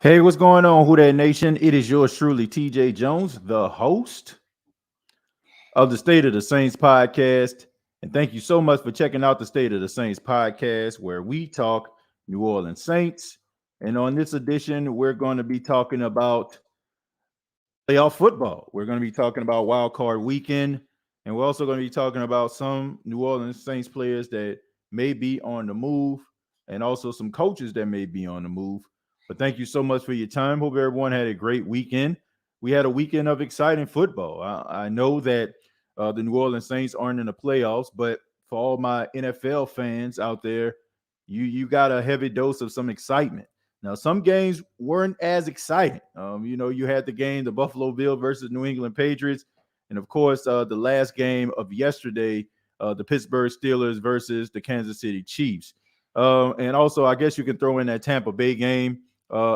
Hey, what's going on, Who Dat Nation? It is yours truly, TJ Jones, the host of the State of the Saints podcast. And thank you so much for checking out the State of the Saints podcast, where we talk New Orleans Saints. And on this edition, we're going to be talking about playoff football. We're going to be talking about Wildcard weekend. And we're also going to be talking about some New Orleans Saints players that may be on the move, and also some coaches that may be on the move. But thank you so much for your time. Hope everyone had a great weekend. We had a weekend of exciting football. I know that the New Orleans Saints aren't in the playoffs, but for all my NFL fans out there, you got a heavy dose of some excitement. Now, some games weren't as exciting. You had the game, the Buffalo Bills versus New England Patriots, and of course, the last game of yesterday, the Pittsburgh Steelers versus the Kansas City Chiefs. And also, I guess you can throw in that Tampa Bay game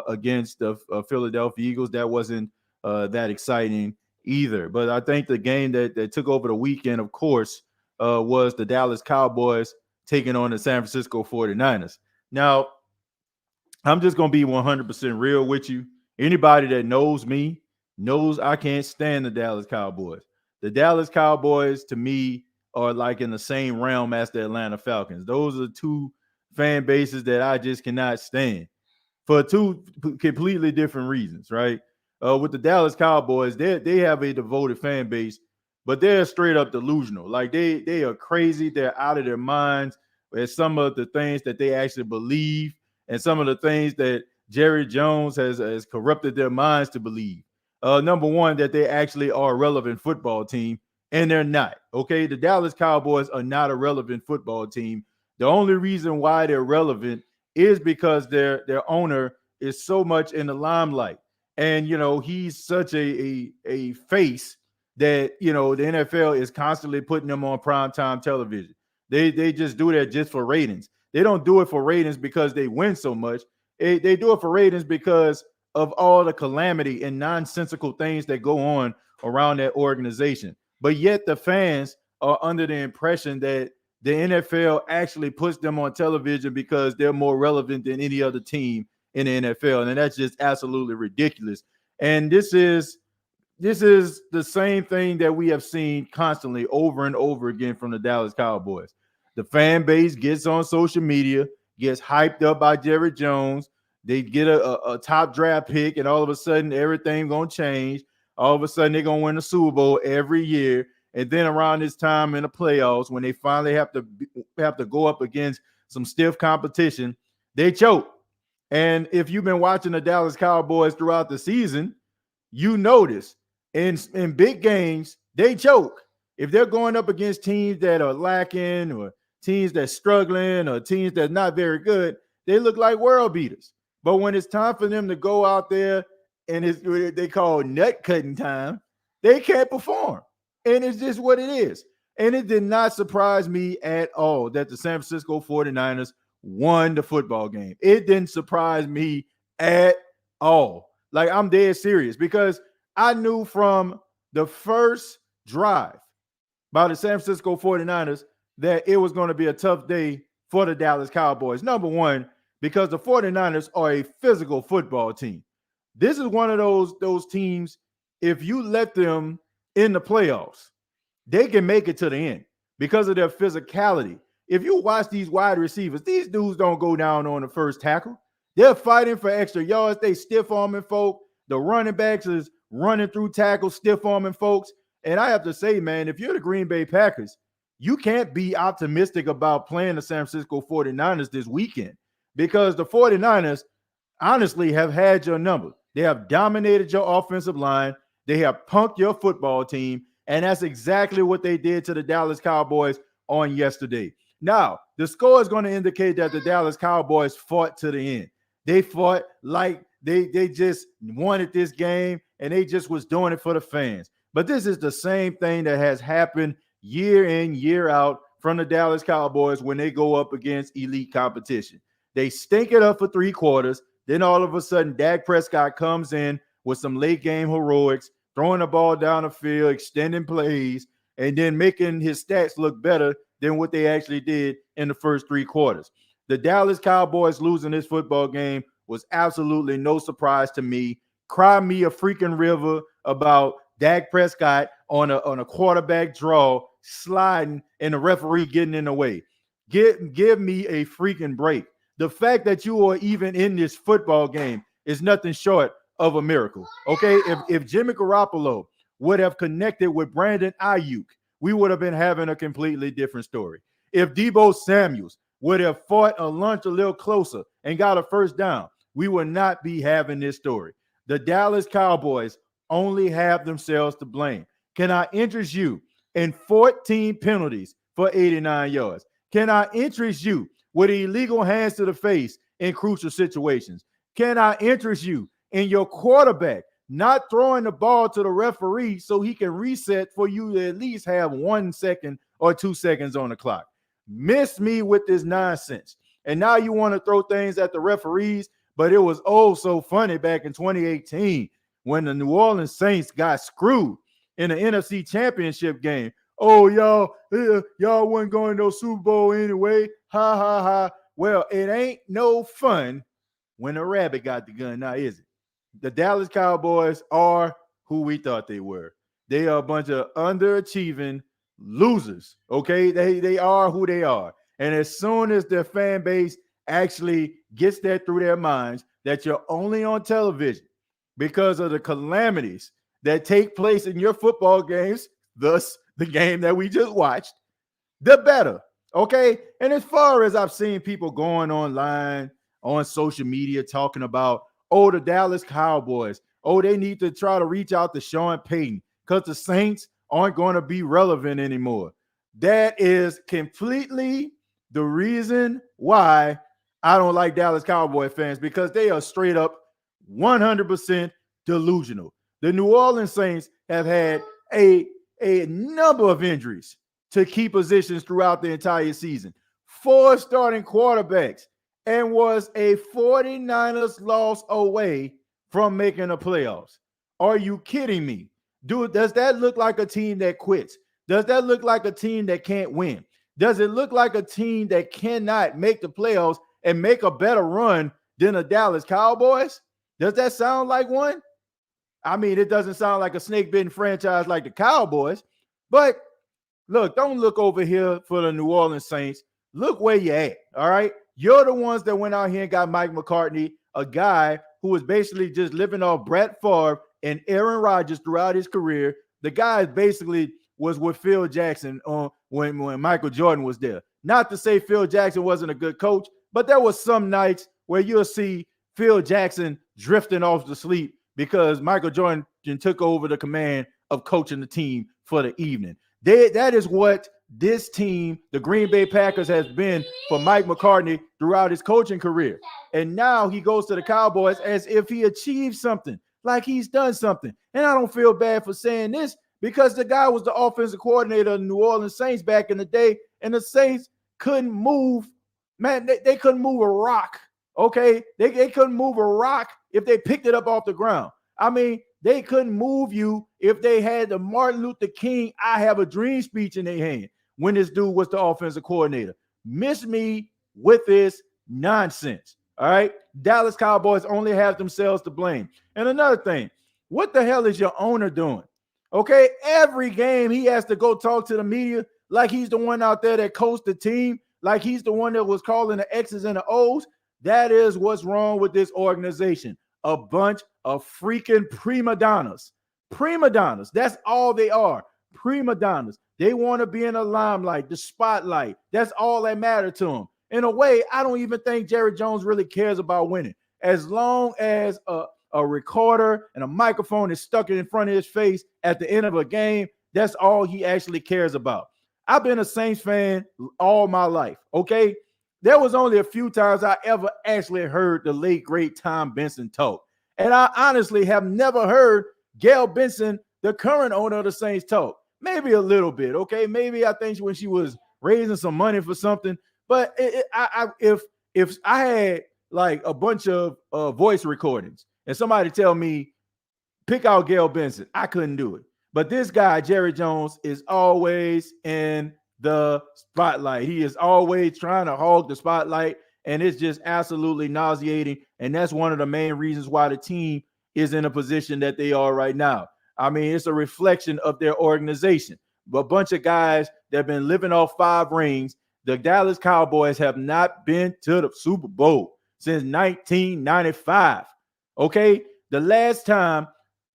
against the Philadelphia Eagles. That wasn't that exciting either. But I think the game that took over the weekend, of course, was the Dallas Cowboys taking on the San Francisco 49ers. Now, I'm just going to be 100% real with you. Anybody that knows me knows I can't stand the Dallas Cowboys. The Dallas Cowboys, to me, are like in the same realm as the Atlanta Falcons. Those are two fan bases that I just cannot stand, for two completely different reasons, right? With the Dallas Cowboys, they have a devoted fan base, but they're straight up delusional. Like they are crazy. They're out of their minds at some of the things that they actually believe, and some of the things that Jerry Jones has corrupted their minds to believe. Number one, that they actually are a relevant football team, and they're not. Okay, the Dallas Cowboys are not a relevant football team. The only reason why they're relevant is because their owner is so much in the limelight, and he's such a face that the NFL is constantly putting them on primetime television. They just do that just for ratings. They don't do it for ratings because they win so much. They do it for ratings because of all the calamity and nonsensical things that go on around that organization. But yet the fans are under the impression that the NFL actually puts them on television because they're more relevant than any other team in the NFL. And that's just absolutely ridiculous. And this is the same thing that we have seen constantly over and over again from the Dallas Cowboys. The fan base gets on social media, gets hyped up by Jerry Jones. They get a top draft pick, and all of a sudden everything's going to change. All of a sudden they're going to win the Super Bowl every year. And then around this time in the playoffs, when they finally have to go up against some stiff competition, they choke. And if you've been watching the Dallas Cowboys throughout the season, you notice in big games, they choke. If they're going up against teams that are lacking, or teams that's struggling, or teams that's not very good, they look like world beaters. But when it's time for them to go out there and it's what they call nut cutting time, they can't perform. And it's just what it is. And it did not surprise me at all that the San Francisco 49ers won the football game. It didn't surprise me at all. Like, I'm dead serious, because I knew from the first drive by the San Francisco 49ers that it was going to be a tough day for the Dallas Cowboys. Number one, because the 49ers are a physical football team. This is one of those teams, if you let them in the playoffs, they can make it to the end because of their physicality. If you watch these wide receivers, these dudes don't go down on the first tackle. They're fighting for extra yards. They stiff arming folk. The running backs is running through tackles, stiff arming folks. And I have to say, man, if you're the Green Bay Packers, you can't be optimistic about playing the San Francisco 49ers this weekend because the 49ers honestly have had your number. They have dominated your offensive line. They have punked your football team. And that's exactly what they did to the Dallas Cowboys on yesterday. Now, the score is going to indicate that the Dallas Cowboys fought to the end. They fought like they just wanted this game, and they just was doing it for the fans. But this is the same thing that has happened year in, year out from the Dallas Cowboys when they go up against elite competition. They stink it up for 3 quarters. Then all of a sudden, Dak Prescott comes in with some late game heroics, throwing the ball down the field, extending plays, and then making his stats look better than what they actually did in the first 3 quarters. The Dallas Cowboys losing this football game was absolutely no surprise to me. Cry me a freaking river about Dak Prescott on a quarterback draw, sliding, and the referee getting in the way. Give me a freaking break. The fact that you are even in this football game is nothing short of a miracle. Okay, if Jimmy Garoppolo would have connected with Brandon Ayuk, we would have been having a completely different story. If Deebo Samuels would have fought a lunch a little closer and got a first down, we would not be having this story. The Dallas Cowboys only have themselves to blame. Can I interest you in 14 penalties for 89 yards? Can I interest you with illegal hands to the face in crucial situations? Can I interest you in your quarterback not throwing the ball to the referee so he can reset for you to at least have 1 second or 2 seconds on the clock? Miss me with this nonsense. And now you want to throw things at the referees, but it was oh so funny back in 2018 when the New Orleans Saints got screwed in the NFC Championship game. Oh, y'all wasn't going to no Super Bowl anyway. Ha, ha, ha. Well, it ain't no fun when a rabbit got the gun now, is it? The Dallas Cowboys are who we thought they were. They are a bunch of underachieving losers, okay? They are who they are. And as soon as their fan base actually gets that through their minds that you're only on television because of the calamities that take place in your football games, thus the game that we just watched, the better, okay? And as far as I've seen people going online on social media talking about, oh, the Dallas Cowboys, oh, they need to try to reach out to Sean Payton because the Saints aren't going to be relevant anymore. That is completely the reason why I don't like Dallas Cowboy fans, because they are straight up 100% delusional. The New Orleans Saints have had a number of injuries to key positions throughout the entire season. 4 starting quarterbacks, and was a 49ers loss away from making the playoffs. Are you kidding me? Dude, does that look like a team that quits? Does that look like a team that can't win? Does it look like a team that cannot make the playoffs and make a better run than the Dallas Cowboys? Does that sound like one? I mean, it doesn't sound like a snake-bitten franchise like the Cowboys, but look, don't look over here for the New Orleans Saints. Look where you're at, all right? You're the ones that went out here and got Mike McCartney, a guy who was basically just living off Brett Favre and Aaron Rodgers throughout his career. The guy basically was with Phil Jackson when Michael Jordan was there. Not to say Phil Jackson wasn't a good coach, but there was some nights where you'll see Phil Jackson drifting off to sleep because Michael Jordan took over the command of coaching the team for the evening. That is what this team, the Green Bay Packers, has been for Mike McCartney throughout his coaching career. And now he goes to the Cowboys as if he achieved something, like he's done something. And I don't feel bad for saying this because the guy was the offensive coordinator of the New Orleans Saints back in the day, and the Saints couldn't move. Man, they couldn't move a rock, okay? They couldn't move a rock if they picked it up off the ground. I mean, they couldn't move you if they had the Martin Luther King I Have a Dream speech in their hand when this dude was the offensive coordinator. Miss me with this nonsense, all right? Dallas Cowboys only have themselves to blame. And another thing, what the hell is your owner doing? Okay, every game he has to go talk to the media like he's the one out there that coached the team, like he's the one that was calling the X's and the O's. That is what's wrong with this organization. A bunch of freaking prima donnas. Prima donnas. That's all they are. prima donnas. They want to be in the limelight, the spotlight. That's all that matters to them. In a way, I don't even think Jerry Jones really cares about winning. As long as a recorder and a microphone is stuck in front of his face at the end of a game, that's all he actually cares about. I've been a Saints fan all my life, okay? There was only a few times I ever actually heard the late, great Tom Benson talk. And I honestly have never heard Gail Benson, the current owner of the Saints, talk. Maybe a little bit, okay? Maybe I think when she was raising some money for something. But if I had like a bunch of voice recordings and somebody tell me, pick out Gail Benson, I couldn't do it. But this guy, Jerry Jones, is always in the spotlight. He is always trying to hog the spotlight, and it's just absolutely nauseating. And that's one of the main reasons why the team is in a position that they are right now. I mean, it's a reflection of their organization. But a bunch of guys that have been living off 5 rings. The Dallas Cowboys have not been to the Super Bowl since 1995. Okay? The last time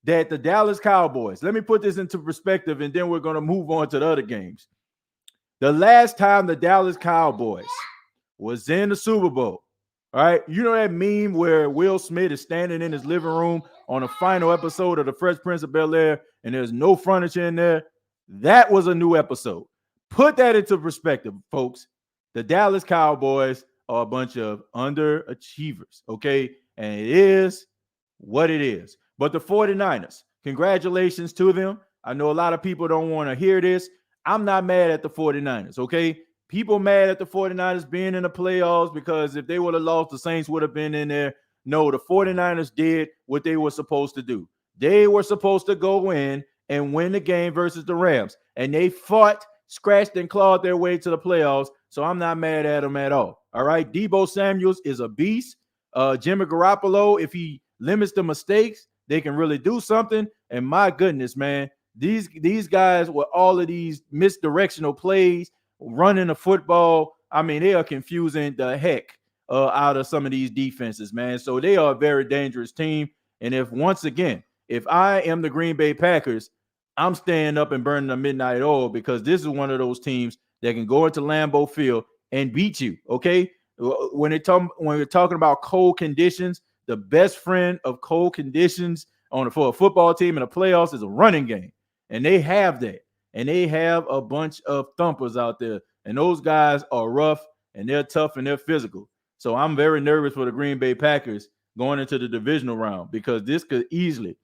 that the Dallas Cowboys, let me put this into perspective, and then we're going to move on to the other games. The last time the Dallas Cowboys was in the Super Bowl, all right? You know that meme where Will Smith is standing in his living room on the final episode of The Fresh Prince of Bel-Air, and there's no furniture in there? That was a new episode. Put that into perspective, folks. The Dallas Cowboys are a bunch of underachievers, okay? And it is what it is. But the 49ers, congratulations to them. I know a lot of people don't want to hear this. I'm not mad at the 49ers, okay? People mad at the 49ers being in the playoffs because if they would have lost, the Saints would have been in there. No, the 49ers did what they were supposed to do. They were supposed to go in and win the game versus the Rams, and they fought, scratched, and clawed their way to the playoffs, so I'm not mad at them at all. All right, Deebo Samuels is a beast. Jimmy Garoppolo, if he limits the mistakes, they can really do something. And my goodness, man, these guys with all of these misdirectional plays, running the football, I mean, they are confusing the heck out of some of these defenses, man. So they are a very dangerous team. And if I am the Green Bay Packers, I'm staying up and burning the midnight oil because this is one of those teams that can go into Lambeau Field and beat you, okay? When we're talking about cold conditions, the best friend of cold conditions for a football team in the playoffs is a running game. And they have that. And they have a bunch of thumpers out there. And those guys are rough, and they're tough, and they're physical. So I'm very nervous for the Green Bay Packers going into the divisional round because this could easily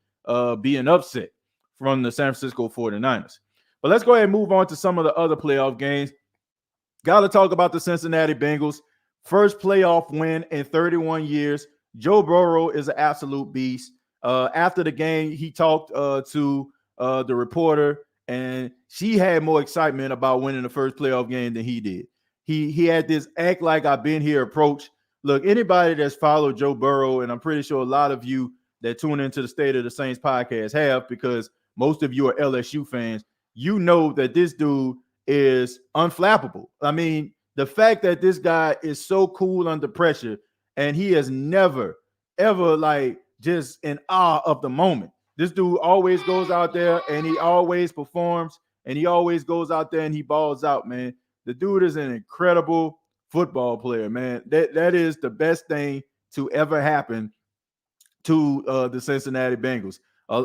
be an upset from the San Francisco 49ers. But let's go ahead and move on to some of the other playoff games. Got to talk about the Cincinnati Bengals. First playoff win in 31 years. Joe Burrow is an absolute beast. After the game, he talked to the reporter, and she had more excitement about winning the first playoff game than he did. He had this act like I've been here approach. Look, anybody that's followed Joe Burrow, and I'm pretty sure a lot of you that tune into the State of the Saints podcast have, because most of you are LSU fans, you know that this dude is unflappable. I mean, the fact that this guy is so cool under pressure, and he has never, ever like just in awe of the moment. This dude always goes out there and he always performs, and he always goes out there and he balls out, man. The dude is an incredible football player, man. That is the best thing to ever happen to the Cincinnati Bengals.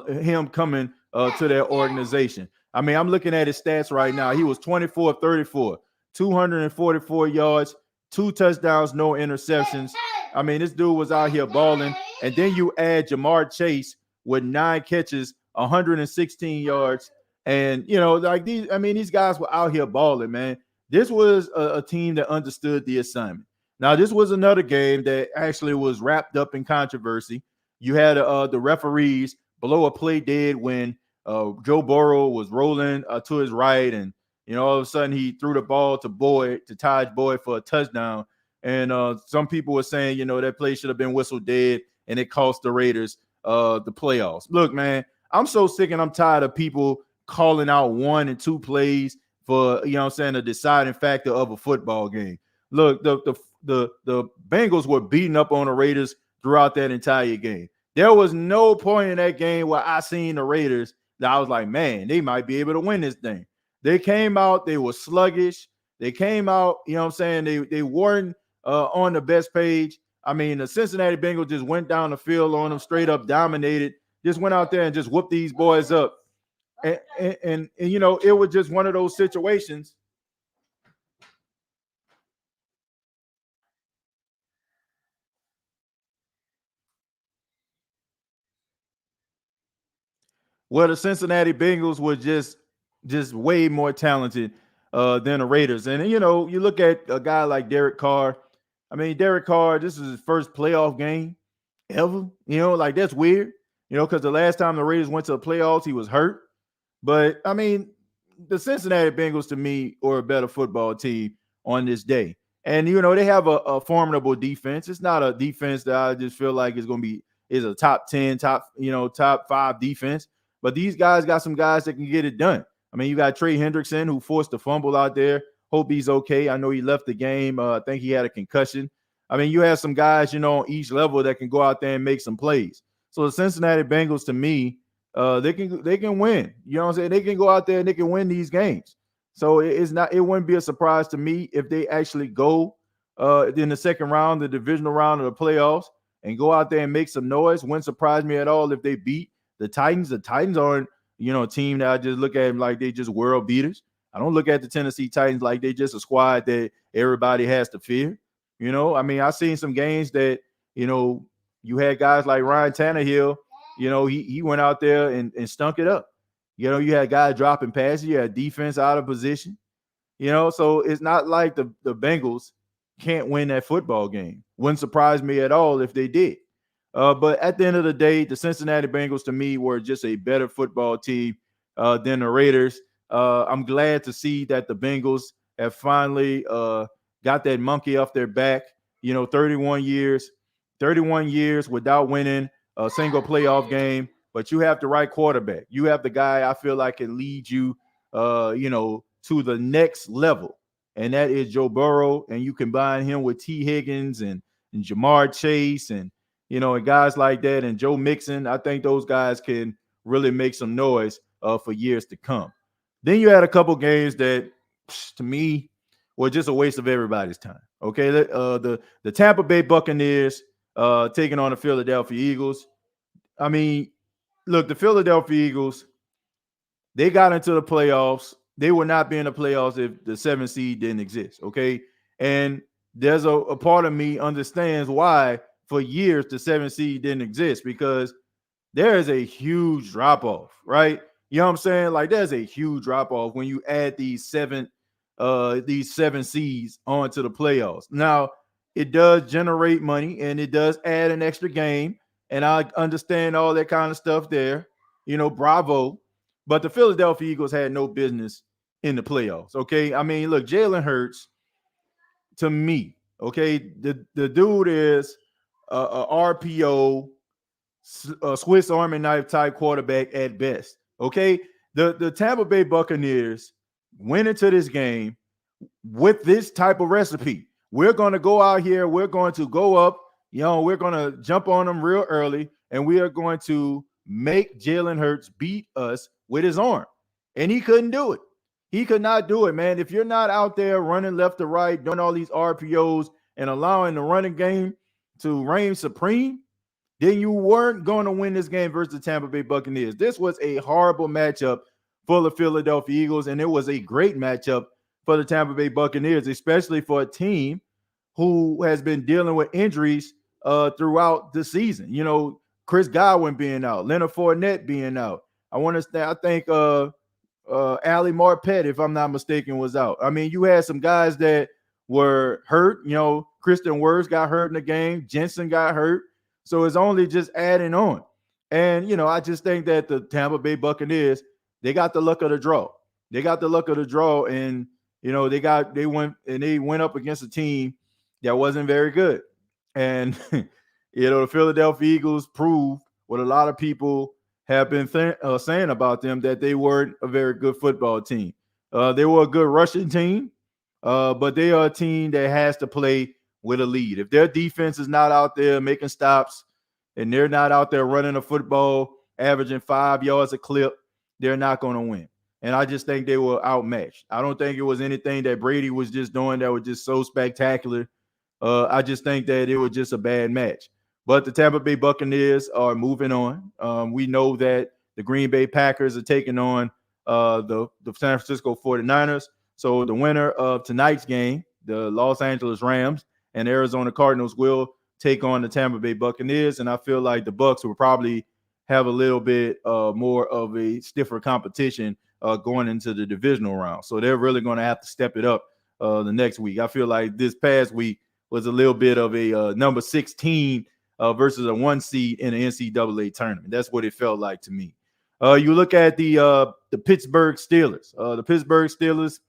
Him coming to their organization. I mean, I'm looking at his stats right now. He was 24-34, 244 yards, 2 touchdowns, no interceptions. I mean, this dude was out here balling. And then you add Jamar Chase with 9 catches, 116 yards. And, you know, like these guys were out here balling, man. This was a team that understood the assignment. Now, this was another game that actually was wrapped up in controversy. You had the referees blow a play dead when Joe Burrow was rolling to his right, and all of a sudden he threw the ball to Taj Boyd for a touchdown. And some people were saying, that play should have been whistled dead, and it cost the Raiders the playoffs. Look, man, I'm so sick and I'm tired of people calling out 1 and 2 plays for a deciding factor of a football game. Look, the Bengals were beating up on the Raiders throughout that entire game. There was no point in that game where I seen the Raiders that I was like, man, they might be able to win this thing. They came out, they were sluggish. They came out, you know what I'm saying? They weren't on the best page. I mean, the Cincinnati Bengals just went down the field on them, straight up dominated, just went out there and just whooped these boys up. And you know, it was just one of those situations. Well, the Cincinnati Bengals were just way more talented than the Raiders. And you know, you look at a guy like Derek Carr. I mean, Derek Carr, this is his first playoff game ever. You know, like that's weird. You know, because the last time the Raiders went to the playoffs, he was hurt. But I mean, the Cincinnati Bengals to me are a better football team on this day. And you know, they have a formidable defense. It's not a defense that I just feel like is going to be is a top 10, top 5 defense. But these guys got some guys that can get it done. I mean, you got Trey Hendrickson, who forced a fumble out there. Hope he's okay. I know he left the game. I think he had a concussion. I mean, you have some guys, you know, on each level that can go out there and make some plays. So the Cincinnati Bengals, to me, they can win. You know what I'm saying? They can go out there and they can win these games. So it wouldn't be a surprise to me if they actually go in the second round, the divisional round of the playoffs, and go out there and make some noise. Wouldn't surprise me at all if they beat the Titans. The Titans aren't, you know, a team that I just look at them like they just world beaters. I don't look at the Tennessee Titans like they just a squad that everybody has to fear. You know, I mean, I've seen some games that, you know, you had guys like Ryan Tannehill, you know, he went out there and stunk it up. You know, you had guys dropping passes, you had defense out of position, you know, so it's not like the Bengals can't win that football game. Wouldn't surprise me at all if they did. But at the end of the day, the Cincinnati Bengals to me were just a better football team than the Raiders. I'm glad to see that the Bengals have finally got that monkey off their back. You know, 31 years without winning a single playoff game. But you have the right quarterback. You have the guy I feel like can lead you, you know, to the next level, and that is Joe Burrow. And you combine him with T. Higgins and Jamar Chase and, you know, and guys like that, and Joe Mixon. I think those guys can really make some noise for years to come. Then you had a couple games that, to me, were just a waste of everybody's time. Okay, the Tampa Bay Buccaneers taking on the Philadelphia Eagles. I mean, look, the Philadelphia Eagles, they got into the playoffs. They would not be in the playoffs if the 7th seed didn't exist. Okay, and there's a part of me understands why for years the 7th seed didn't exist, because there is a huge drop off, right? You know what I'm saying? Like, there's a huge drop off when you add these seven seeds onto the playoffs. Now, it does generate money and it does add an extra game, and I understand all that kind of stuff there. You know, bravo. But the Philadelphia Eagles had no business in the playoffs. Okay, I mean, look, Jalen Hurts, to me, okay, the dude is a RPO, a Swiss Army knife type quarterback at best. Okay, the Tampa Bay Buccaneers went into this game with this type of recipe. We're going to go out here, we're going to go up, you know, we're going to jump on them real early, and we are going to make Jalen Hurts beat us with his arm. And he couldn't do it. He could not do it, man. If you're not out there running left to right, doing all these RPOs and allowing the running game to reign supreme, then you weren't going to win this game versus the Tampa Bay Buccaneers. This was a horrible matchup for the Philadelphia Eagles, and it was a great matchup for the Tampa Bay Buccaneers, especially for a team who has been dealing with injuries throughout the season. You know, Chris Godwin being out, Leonard Fournette being out. I think Ali Marpet, if I'm not mistaken, was out. I mean, you had some guys that were hurt. You know, Christian Wirfs got hurt in the game. Jensen got hurt. So it's only just adding on. And, you know, I just think that the Tampa Bay Buccaneers, they got the luck of the draw. They got the luck of the draw. And, you know, they went up against a team that wasn't very good. And, you know, the Philadelphia Eagles proved what a lot of people have been saying about them, that they weren't a very good football team. They were a good rushing team, but they are a team that has to play with a lead. If their defense is not out there making stops and they're not out there running a football, averaging 5 yards a clip, they're not going to win. And I just think they were outmatched. I don't think it was anything that Brady was just doing that was just so spectacular. I just think that it was just a bad match. But the Tampa Bay Buccaneers are moving on. We know that the Green Bay Packers are taking on the San Francisco 49ers. So the winner of tonight's game, the Los Angeles Rams and Arizona Cardinals, will take on the Tampa Bay Buccaneers. And I feel like the Bucs will probably have a little bit more of a stiffer competition going into the divisional round. So they're really going to have to step it up the next week. I feel like this past week was a little bit of a number 16 versus a 1 seed in the NCAA tournament. That's what it felt like to me. You look at the Pittsburgh Steelers. The Pittsburgh Steelers,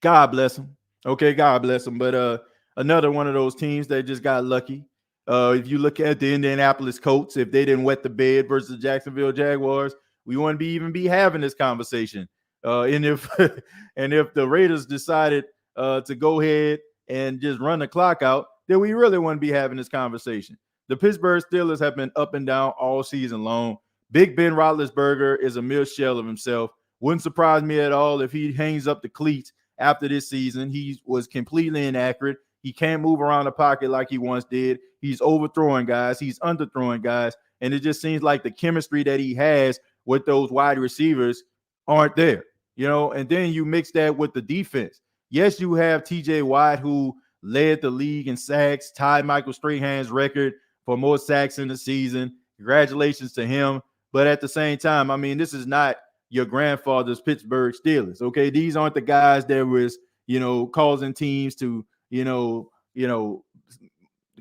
God bless them. Okay, God bless them. But another one of those teams that just got lucky. If you look at the Indianapolis Colts, if they didn't wet the bed versus the Jacksonville Jaguars, we wouldn't even be having this conversation. And if the Raiders decided to go ahead and just run the clock out, then we really wouldn't be having this conversation. The Pittsburgh Steelers have been up and down all season long. Big Ben Roethlisberger is a mere shell of himself. Wouldn't surprise me at all if he hangs up the cleats after this season. He was completely inaccurate. He can't move around the pocket like he once did. He's overthrowing guys. He's underthrowing guys. And it just seems like the chemistry that he has with those wide receivers aren't there, and then you mix that with the defense. Yes, you have TJ Watt, who led the league in sacks, tied Michael Strahan's record for more sacks in the season. Congratulations to him. But at the same time, I mean, this is not your grandfather's Pittsburgh Steelers. Okay, these aren't the guys that was, causing teams to,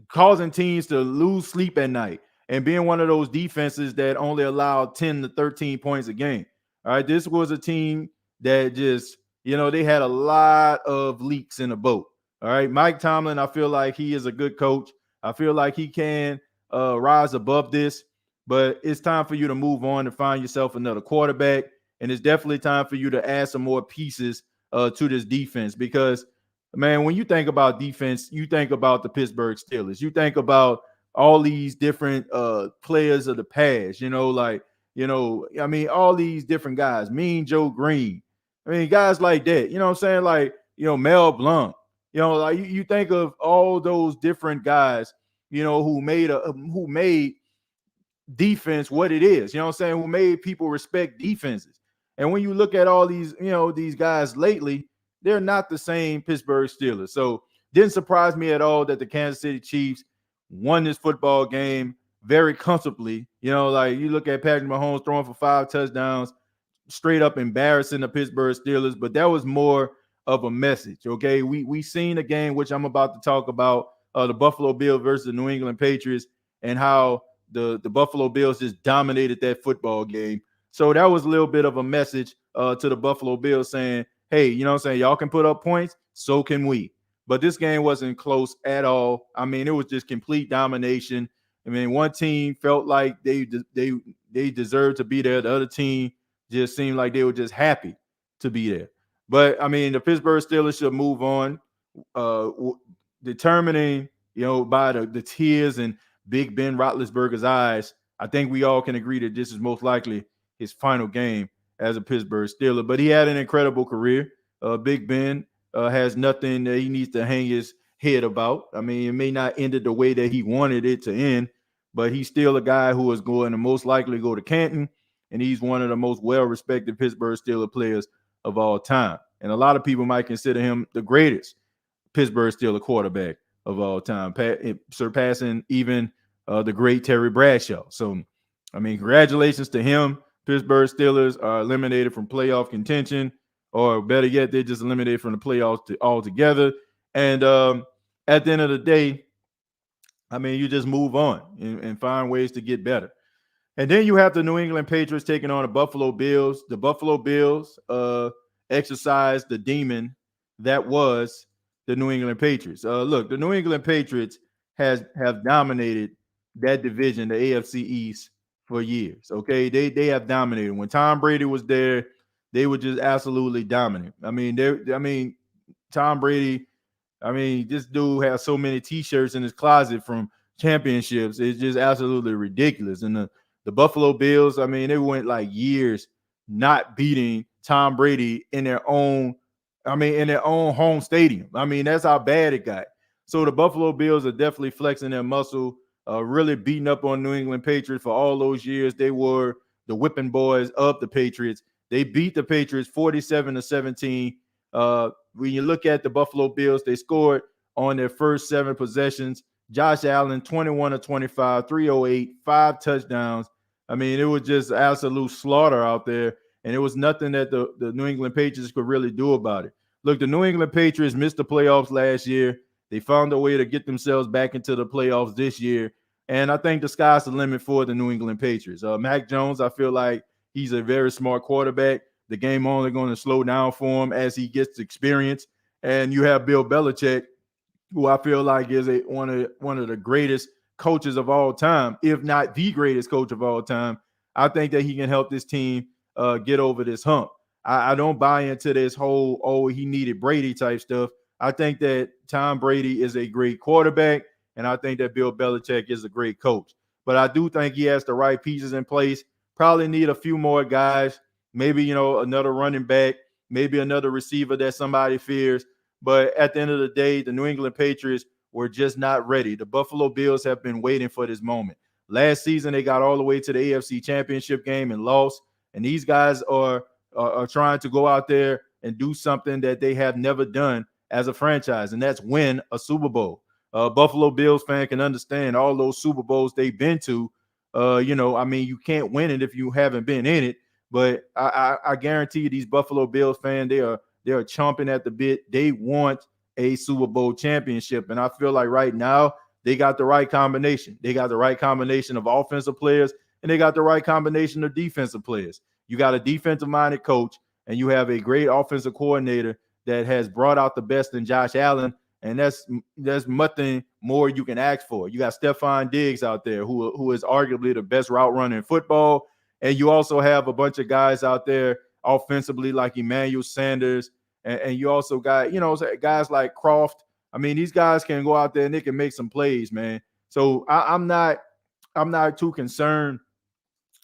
causing teams to lose sleep at night and being one of those defenses that only allowed 10 to 13 points a game. All right, this was a team that just, they had a lot of leaks in the boat. All right, Mike Tomlin, I feel like he is a good coach. I feel like he can rise above this, but it's time for you to move on and find yourself another quarterback. And it's definitely time for you to add some more pieces to this defense because, man, when you think about defense, you think about the Pittsburgh Steelers. You think about all these different players of the past, all these different guys, Mean Joe Green. I mean, guys like that, you know what I'm saying? Like, Mel Blanc, you think of all those different guys, who made defense what it is, who made people respect defenses. And when you look at all these, these guys lately, they're not the same Pittsburgh Steelers. So didn't surprise me at all that the Kansas City Chiefs won this football game very comfortably. You look at Patrick Mahomes throwing for 5 touchdowns, straight up embarrassing the Pittsburgh Steelers, but that was more of a message. Okay, we seen a game which I'm about to talk about, the Buffalo Bills versus the New England Patriots, and how the Buffalo Bills just dominated that football game. So that was a little bit of a message to the Buffalo Bills saying, hey, y'all can put up points, so can we. But this game wasn't close at all. I mean, it was just complete domination. I mean, one team felt like they deserved to be there. The other team just seemed like they were just happy to be there. But, I mean, the Pittsburgh Steelers should move on, determining, by the tears in Big Ben Roethlisberger's eyes. I think we all can agree that this is most likely his final game as a Pittsburgh Steeler. But he had an incredible career. Big Ben has nothing that he needs to hang his head about. I mean, it may not end it the way that he wanted it to end, but he's still a guy who is going to most likely go to Canton, and he's one of the most well-respected Pittsburgh Steelers players of all time. And a lot of people might consider him the greatest Pittsburgh Steelers quarterback of all time, surpassing even the great Terry Bradshaw. So, I mean, congratulations to him. Pittsburgh Steelers are eliminated from playoff contention, or better yet, they're just eliminated from the playoffs altogether. And at the end of the day, I mean, you just move on and find ways to get better. And then you have the New England Patriots taking on the Buffalo Bills. The Buffalo Bills exercised the demon that was the New England Patriots. Look, the New England Patriots have dominated that division, the AFC East, for years. Okay, they have dominated. When Tom Brady was there, they were just absolutely dominant. I mean, Tom Brady. I mean, this dude has so many T-shirts in his closet from championships. It's just absolutely ridiculous. And the The Buffalo Bills, I mean, they went like years not beating Tom Brady in their own home stadium. I mean, that's how bad it got. So the Buffalo Bills are definitely flexing their muscle, really beating up on New England Patriots for all those years. They were the whipping boys of the Patriots. They beat the Patriots 47-17. When you look at the Buffalo Bills, they scored on their first 7 possessions. Josh Allen, 21-25, 308, 5 touchdowns. I mean, it was just absolute slaughter out there, and it was nothing that the New England Patriots could really do about it. Look, the New England Patriots missed the playoffs last year. They found a way to get themselves back into the playoffs this year, and I think the sky's the limit for the New England Patriots. Mac Jones, I feel like he's a very smart quarterback. The game only going to slow down for him as he gets experience. And you have Bill Belichick, who I feel like is one of the greatest coaches of all time, if not the greatest coach of all time. I think that he can help this team get over this hump. I don't buy into this whole, he needed Brady type stuff. I think that Tom Brady is a great quarterback, and I think that Bill Belichick is a great coach. But I do think he has the right pieces in place. Probably need a few more guys, maybe, another running back, maybe another receiver that somebody fears. But at the end of the day, the New England Patriots were just not ready. The Buffalo Bills have been waiting for this moment. Last season, they got all the way to the AFC Championship game and lost. And these guys are trying to go out there and do something that they have never done as a franchise, and that's win a Super Bowl. Buffalo Bills fan can understand all those Super Bowls they've been to. You can't win it if you haven't been in it. But I guarantee you, these Buffalo Bills fans, they are chomping at the bit. They want a Super Bowl championship. And I feel like right now they got the right combination. They got the right combination of offensive players, and they got the right combination of defensive players. You got a defensive-minded coach, and you have a great offensive coordinator that has brought out the best in Josh Allen, and that's nothing more you can ask for. You got Stephon Diggs out there, who is arguably the best route runner in football, and you also have a bunch of guys out there offensively like Emmanuel Sanders, and you also got, guys like Croft. I mean, these guys can go out there and they can make some plays, man. So I'm not too concerned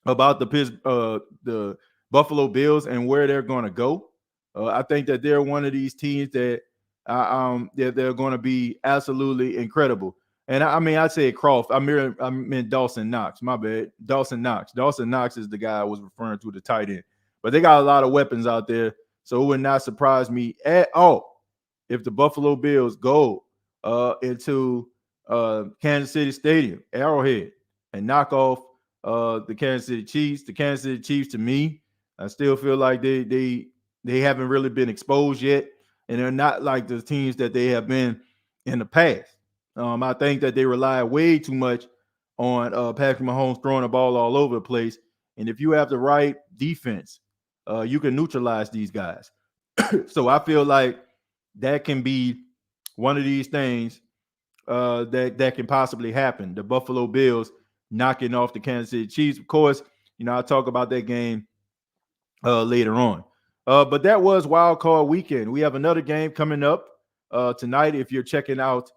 about the Buffalo Bills and where they're going to go. I think that they're one of these teams that they're going to be absolutely incredible. And I say Croft. I meant Dawson Knox. My bad. Dawson Knox. Dawson Knox is the guy I was referring to, the tight end. But they got a lot of weapons out there, so it would not surprise me at all if the Buffalo Bills go into Kansas City Stadium, Arrowhead, and knock off the Kansas City Chiefs. The Kansas City Chiefs, to me, I still feel like they haven't really been exposed yet, and they're not like the teams that they have been in the past. I think that they rely way too much on Patrick Mahomes throwing the ball all over the place, and if you have the right defense, you can neutralize these guys. So I feel like that can be one of these things that can possibly happen. The Buffalo Bills knocking off the Kansas City Chiefs. Of course, I'll talk about that game later on. But that was Wildcard weekend. We have another game coming up tonight. If you're checking out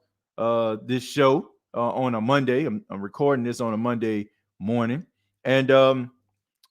this show on a Monday, I'm recording this on a Monday morning. And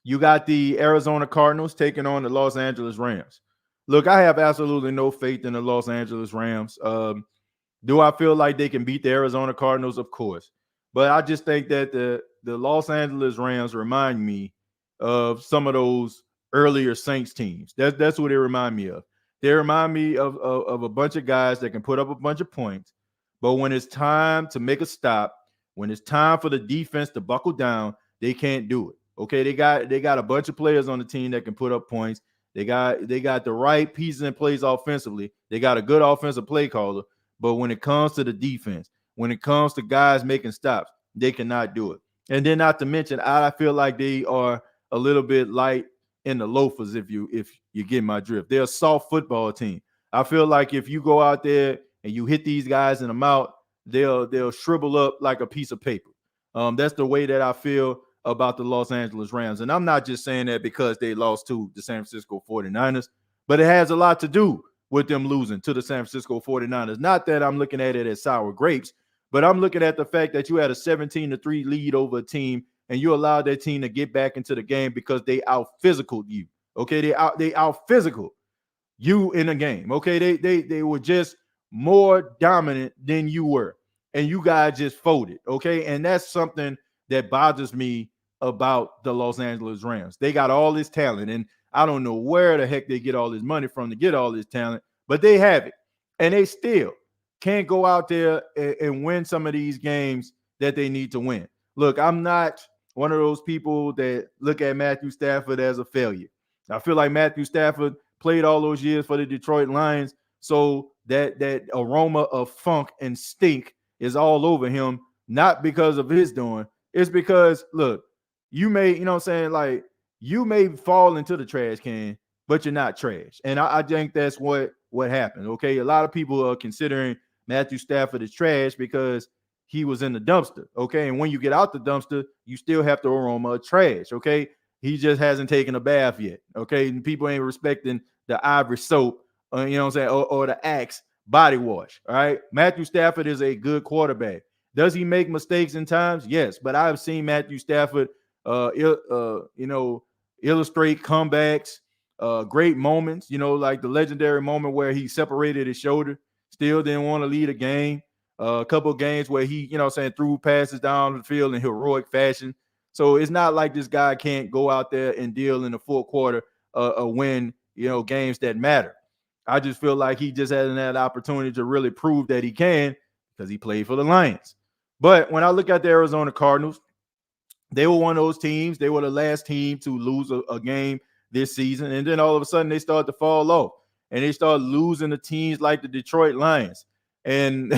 you got the Arizona Cardinals taking on the Los Angeles Rams. Look, I have absolutely no faith in the Los Angeles Rams. Do I feel like they can beat the Arizona Cardinals? Of course. But I just think that the Los Angeles Rams remind me of some of those earlier Saints teams. That's what they remind me of. They remind me of a bunch of guys that can put up a bunch of points, but when it's time to make a stop, when it's time for the defense to buckle down, they can't do it. Okay, they got a bunch of players on the team that can put up points. They got the right pieces in place offensively. They got a good offensive play caller, but when it comes to the defense, when it comes to guys making stops, they cannot do it. And then not to mention, I feel like they are a little bit light in the loafers, if you get my drift. They're a soft football team. I feel like if you go out there and you hit these guys in the mouth, they'll shrivel up like a piece of paper. That's the way that I feel about the Los Angeles Rams. And I'm not just saying that because they lost to the San Francisco 49ers, but it has a lot to do with them losing to the San Francisco 49ers. Not that I'm looking at it as sour grapes, but I'm looking at the fact that you had a 17-3 lead over a team and you allowed that team to get back into the game because they out physical you. Okay, they out physical you in a game. Okay, they were just more dominant than you were, and you guys just folded. Okay, and that's something that bothers me about the Los Angeles Rams. They got all this talent, and I don't know where the heck they get all this money from to get all this talent, but they have it, and they still can't go out there and win some of these games that they need to win. Look, I'm not one of those people that look at Matthew Stafford as a failure. I feel like Matthew Stafford played all those years for the Detroit Lions, so that aroma of funk and stink is all over him, not because of his doing. It's because, look, you may, you know what I'm saying, like, you may fall into the trash can, but you're not trash. And I think that's what happened. Okay, a lot of people are considering Matthew Stafford as trash because he was in the dumpster. Okay, and when you get out the dumpster, you still have the aroma of trash. Okay, he just hasn't taken a bath yet. Okay, and people ain't respecting the Ivory soap, you know what I'm saying, or the Axe body wash. All right, Matthew Stafford is a good quarterback. Does he make mistakes in times? Yes, but I've seen Matthew Stafford, illustrate comebacks, great moments. You know, like the legendary moment where he separated his shoulder, still didn't want to lead a game. A couple of games where he, you know, saying threw passes down the field in heroic fashion. So it's not like this guy can't go out there and deal in the fourth quarter, win, you know, games that matter. I just feel like he just hasn't had an opportunity to really prove that he can because he played for the Lions. But when I look at the Arizona Cardinals, they were one of those teams. They were the last team to lose a game this season. And then all of a sudden they started to fall off. And they started losing to teams like the Detroit Lions. And,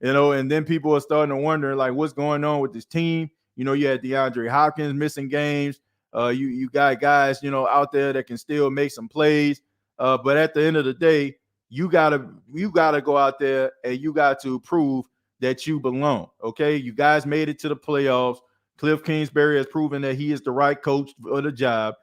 and then people are starting to wonder, like, what's going on with this team? You know, you had DeAndre Hopkins missing games. You got guys, out there that can still make some plays. But at the end of the day, you gotta go out there and you got to prove that you belong. Okay, you guys made it to the playoffs. Cliff Kingsbury has proven that he is the right coach for the job.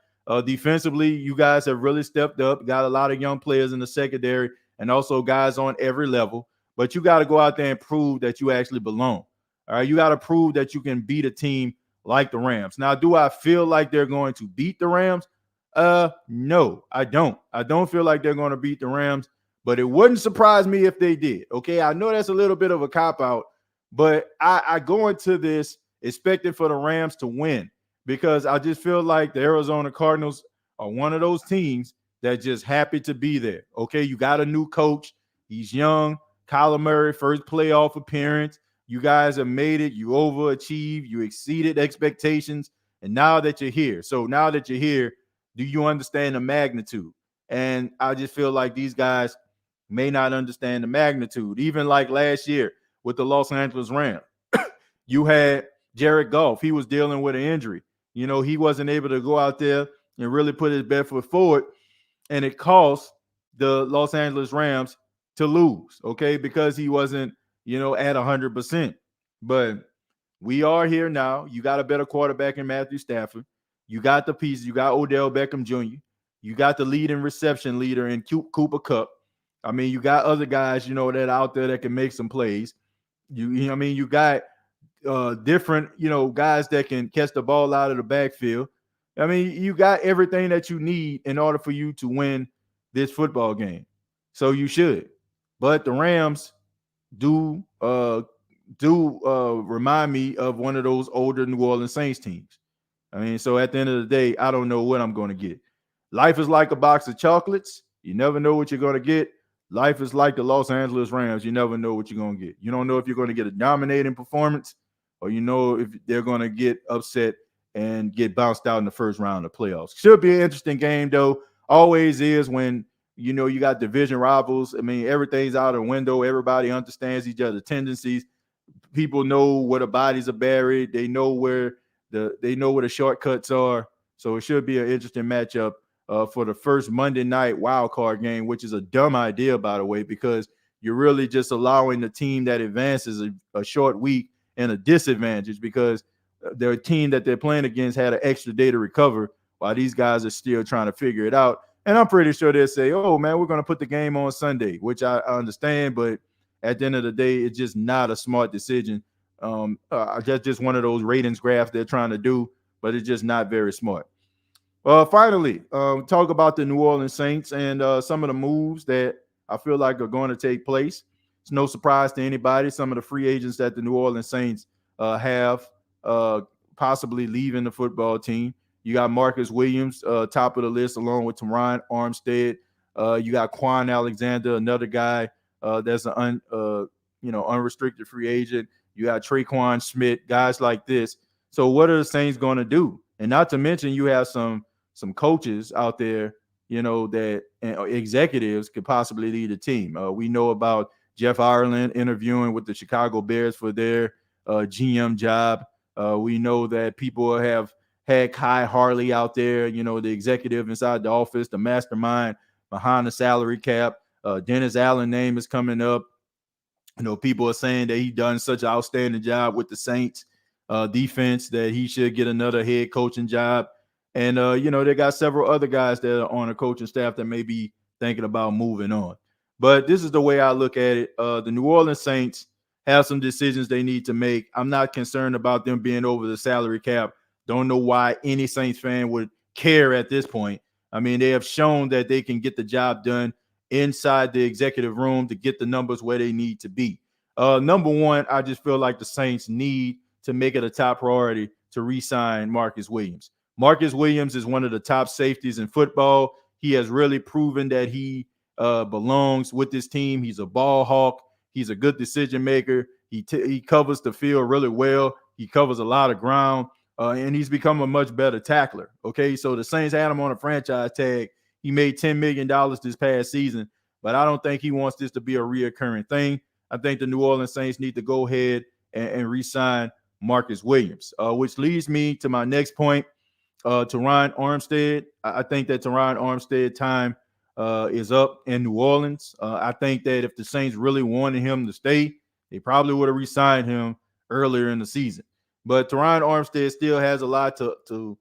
Defensively, you guys have really stepped up. Got a lot of young players in the secondary and also guys on every level. But you got to go out there and prove that you actually belong. All right, you got to prove that you can beat a team like the Rams. Now, do I feel like they're going to beat the Rams? No, I don't. I don't feel like they're going to beat the Rams, but it wouldn't surprise me if they did. Okay, I know that's a little bit of a cop-out, but I go into this expecting for the Rams to win because I just feel like the Arizona Cardinals are one of those teams that just happy to be there. Okay, you got a new coach. He's young. Kyler Murray, first playoff appearance. You guys have made it. You overachieved. You exceeded expectations. And now that you're here. So now that you're here, do you understand the magnitude? And I just feel like these guys may not understand the magnitude. Even like last year with the Los Angeles Rams, you had Jared Goff. He was dealing with an injury. You know, he wasn't able to go out there and really put his best foot forward. And it cost the Los Angeles Rams to lose, okay, because he wasn't, at 100%. But we are here now. You got a better quarterback in Matthew Stafford. You got the pieces. You got Odell Beckham Jr. You got the leading reception leader in Cooper Kupp. I mean, you got other guys, that out there that can make some plays. You got different, guys that can catch the ball out of the backfield. I mean, you got everything that you need in order for you to win this football game. So you should. But the Rams do remind me of one of those older New Orleans Saints teams. I mean, so at the end of the day, I don't know what I'm going to get. Life is like a box of chocolates. You never know what you're going to get. Life is like the Los Angeles Rams. You never know what you're going to get. You don't know if you're going to get a dominating performance or if they're going to get upset and get bounced out in the first round of playoffs. Should be an interesting game, though. Always is when, you got division rivals. I mean, everything's out the window. Everybody understands each other's tendencies. People know where the bodies are buried. They know where the shortcuts are. So it should be an interesting matchup for the first Monday night wildcard game, which is a dumb idea, by the way, because you're really just allowing the team that advances a short week and a disadvantage because their team that they're playing against had an extra day to recover while these guys are still trying to figure it out. And I'm pretty sure they'll say, oh, man, we're going to put the game on Sunday, which I understand. But at the end of the day, it's just not a smart decision Just one of those ratings graphs they're trying to do, but it's just not very smart. Finally, talk about the New Orleans Saints and some of the moves that I feel like are going to take place. It's no surprise to anybody. Some of the free agents that the New Orleans Saints have possibly leaving the football team. You got Marcus Williams, top of the list, along with Teron Armstead. You got Quan Alexander, another guy that's an unrestricted free agent. You got Traequine Schmidt, guys like this. So what are the Saints going to do? And not to mention, you have some coaches out there, that executives could possibly lead a team. We know about Jeff Ireland interviewing with the Chicago Bears for their GM job. We know that people have had Kai Harley out there, the executive inside the office, the mastermind behind the salary cap. Dennis Allen's name is coming up. People are saying that he done such an outstanding job with the Saints defense that he should get another head coaching job. And, they got several other guys that are on the coaching staff that may be thinking about moving on. But this is the way I look at it. The New Orleans Saints have some decisions they need to make. I'm not concerned about them being over the salary cap. Don't know why any Saints fan would care at this point. I mean, they have shown that they can get the job done inside the executive room to get the numbers where they need to be. Number one, I just feel like the Saints need to make it a top priority to re-sign Marcus Williams. Marcus Williams is one of the top safeties in football. He has really proven that he belongs with this team. He's a ball hawk. He's a good decision maker. He covers the field really well. He covers a lot of ground, and he's become a much better tackler. Okay, so the Saints had him on a franchise tag. He made $10 million this past season, but I don't think he wants this to be a reoccurring thing. I think the New Orleans Saints need to go ahead and re-sign Marcus Williams, which leads me to my next point. Teron Armstead. I think that Teron Armstead time is up in New Orleans. I think that if the Saints really wanted him to stay, they probably would have re-signed him earlier in the season. But Teron Armstead still has a lot to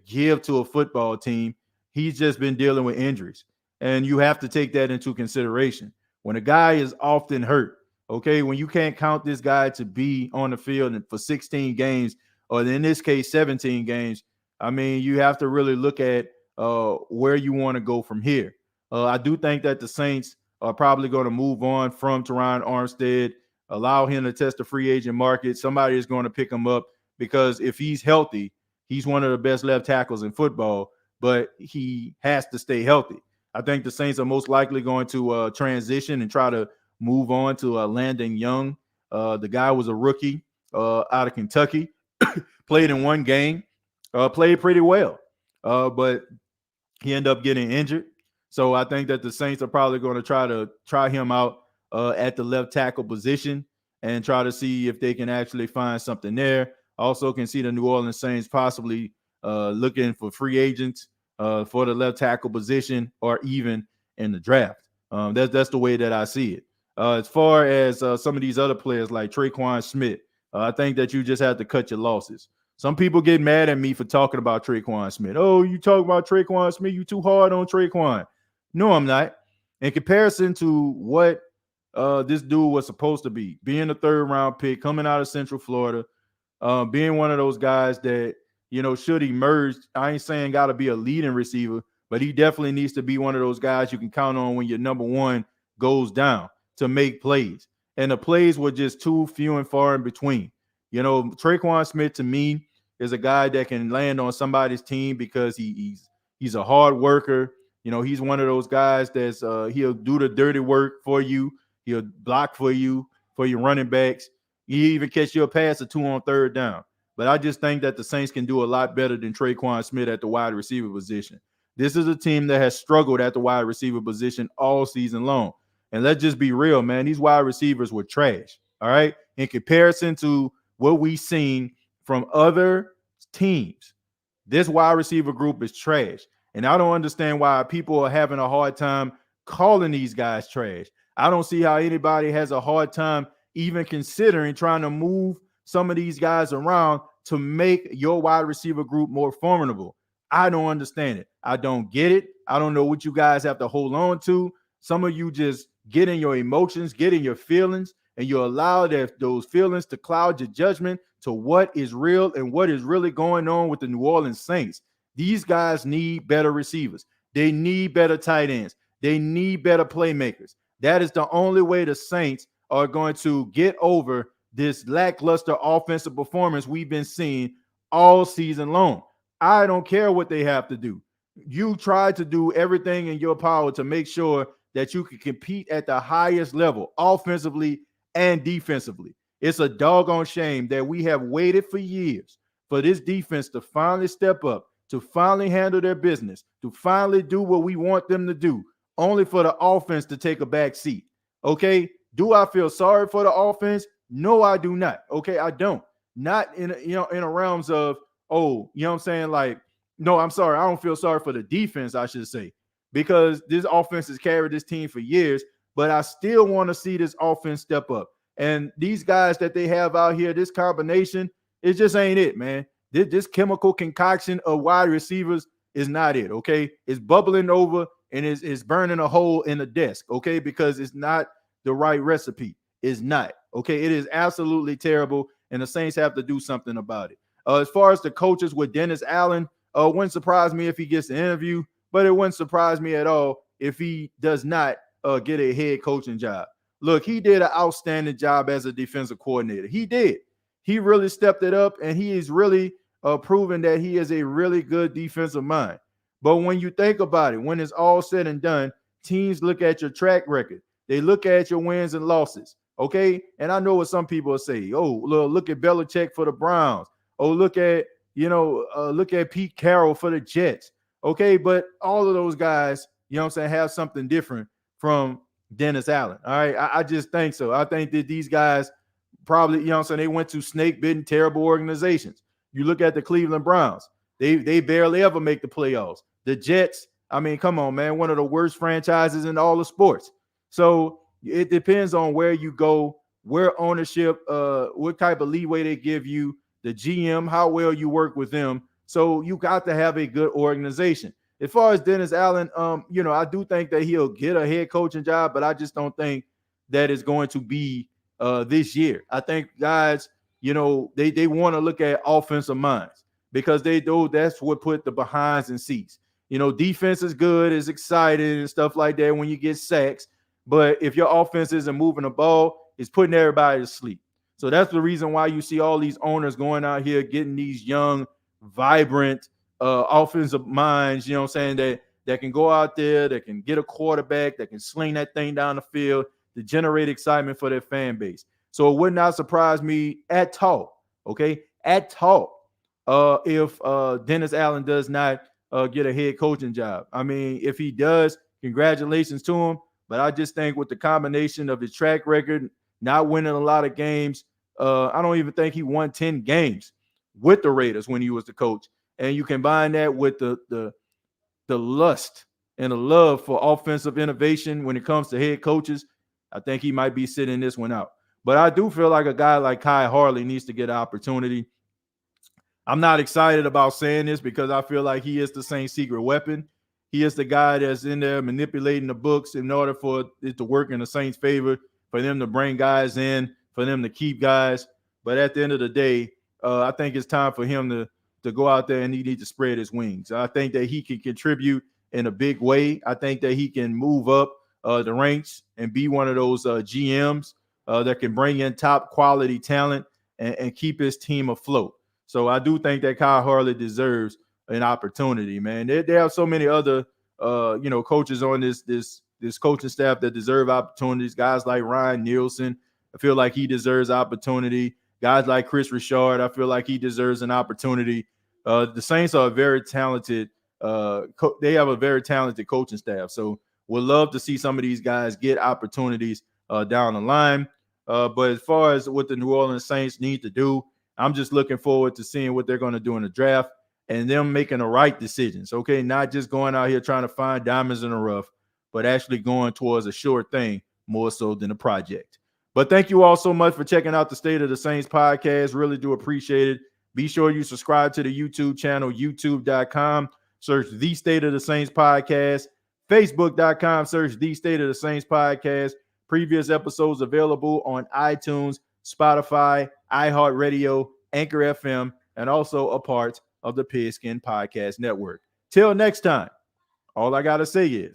give to a football team. He's just been dealing with injuries, and you have to take that into consideration. When a guy is often hurt, okay, when you can't count this guy to be on the field for 16 games, or in this case, 17 games, I mean, you have to really look at where you want to go from here. I do think that the Saints are probably going to move on from Teron Armstead, allow him to test the free agent market. Somebody is going to pick him up because if he's healthy, he's one of the best left tackles in football, but he has to stay healthy. I think the Saints are most likely going to transition and try to move on to Landon Young. The guy was a rookie out of Kentucky, played in one game, played pretty well, but he ended up getting injured. So I think that the Saints are probably going to try him out at the left tackle position and try to see if they can actually find something there. Also can see the New Orleans Saints possibly looking for free agents for the left tackle position or even in the draft. That's the way that I see it. As far as some of these other players like Traequine Schmidt, I think that you just have to cut your losses. Some people get mad at me for talking about Traequine Schmidt. Oh, you talk about Traequine Schmidt, you too hard on Traequine. No, I'm not. In comparison to what this dude was supposed to be, being a third-round pick, coming out of Central Florida, being one of those guys that, should emerge. I ain't saying got to be a leading receiver, but he definitely needs to be one of those guys you can count on when your number one goes down to make plays. And the plays were just too few and far in between. Traequine Schmidt to me is a guy that can land on somebody's team because he's a hard worker. He's one of those guys that's he'll do the dirty work for you. He'll block for you, for your running backs. He even catch you a pass or two on third down. But I just think that the Saints can do a lot better than Traequine Schmidt at the wide receiver position. This is a team that has struggled at the wide receiver position all season long. And let's just be real, man. These wide receivers were trash, all right? In comparison to what we've seen from other teams, this wide receiver group is trash. And I don't understand why people are having a hard time calling these guys trash. I don't see how anybody has a hard time even considering trying to move some of these guys around to make your wide receiver group more formidable. I don't understand it. I don't get it. I don't know what you guys have to hold on to. Some of you just get in your emotions, get in your feelings, and you allow those feelings to cloud your judgment to what is real and what is really going on with the New Orleans Saints. These guys need better receivers. They need better tight ends. They need better playmakers. That is the only way the Saints are going to get over this lackluster offensive performance we've been seeing all season long. I don't care what they have to do. You try to do everything in your power to make sure that you can compete at the highest level, offensively and defensively. It's a doggone shame that we have waited for years for this defense to finally step up, to finally handle their business, to finally do what we want them to do, only for the offense to take a back seat. Okay? Do I feel sorry for the offense? No, I do not. Okay, I don't. Not in a realms of, oh, you know what I'm saying? Like, no, I'm sorry. I don't feel sorry for the defense, I should say, because this offense has carried this team for years, but I still want to see this offense step up. And these guys that they have out here, this combination, it just ain't it, man. This chemical concoction of wide receivers is not it, okay? It's bubbling over and it's burning a hole in the desk, okay? Because it's not the right recipe. It's not, okay? It is absolutely terrible, and the Saints have to do something about it. As far as the coaches with Dennis Allen, wouldn't surprise me if he gets the interview, but it wouldn't surprise me at all if he does not get a head coaching job. Look, he did an outstanding job as a defensive coordinator. He did. He really stepped it up, and he is really proven that he is a really good defensive mind. But when you think about it, when it's all said and done, teams look at your track record. They look at your wins and losses, okay? And I know what some people will say. Oh, look at Belichick for the Browns. Oh, look at Pete Carroll for the Jets. Okay, but all of those guys, you know what I'm saying, have something different from Dennis Allen. All right, I just think so. I think that these guys probably, you know what I'm saying, they went to snake-bitten, terrible organizations. You look at the Cleveland Browns. They barely ever make the playoffs. The Jets, I mean, come on, man, one of the worst franchises in all of sports. So it depends on where you go, where ownership, what type of leeway they give you, the GM, how well you work with them. So you got to have a good organization. As far as Dennis Allen, I do think that he'll get a head coaching job, but I just don't think that it's going to be this year. I think guys, they want to look at offensive minds because they know that's what put the behinds in seats. Defense is good, is exciting and stuff like that when you get sacks. But if your offense isn't moving the ball, it's putting everybody to sleep. So that's the reason why you see all these owners going out here getting these young, vibrant offensive minds, you know what I'm saying, that can go out there, that can get a quarterback, that can sling that thing down the field to generate excitement for their fan base. So it would not surprise me at all, okay, if Dennis Allen does not get a head coaching job. I mean, if he does, congratulations to him. But I just think with the combination of his track record, not winning a lot of games, I don't even think he won 10 games with the Raiders when he was the coach. And you combine that with the lust and the love for offensive innovation when it comes to head coaches, I think he might be sitting this one out. But I do feel like a guy like Kai Harley needs to get an opportunity. I'm not excited about saying this because I feel like he is the same secret weapon. He is the guy that's in there manipulating the books in order for it to work in the Saints' favor, for them to bring guys in, for them to keep guys. But at the end of the day, I think it's time for him to go out there and he needs to spread his wings. I think that he can contribute in a big way. I think that he can move up the ranks and be one of those GMs that can bring in top quality talent and keep his team afloat. So I do think that Kyle Harley deserves an opportunity, man. There are so many other, coaches on this coaching staff that deserve opportunities. Guys like Ryan Nielsen, I feel like he deserves opportunity. Guys like Chris Richard, I feel like he deserves an opportunity. The Saints are a very talented. They have a very talented coaching staff. So we'd love to see some of these guys get opportunities down the line. But as far as what the New Orleans Saints need to do, I'm just looking forward to seeing what they're going to do in the draft and them making the right decisions, okay? Not just going out here trying to find diamonds in the rough, but actually going towards a sure thing more so than a project. But thank you all so much for checking out the State of the Saints podcast. Really do appreciate it. Be sure you subscribe to the YouTube channel, youtube.com. Search The State of the Saints podcast. Facebook.com. Search The State of the Saints podcast. Previous episodes available on iTunes, Spotify, iHeartRadio, Anchor FM, and also a part of the Pigskin Podcast Network. Till next time, all I got to say is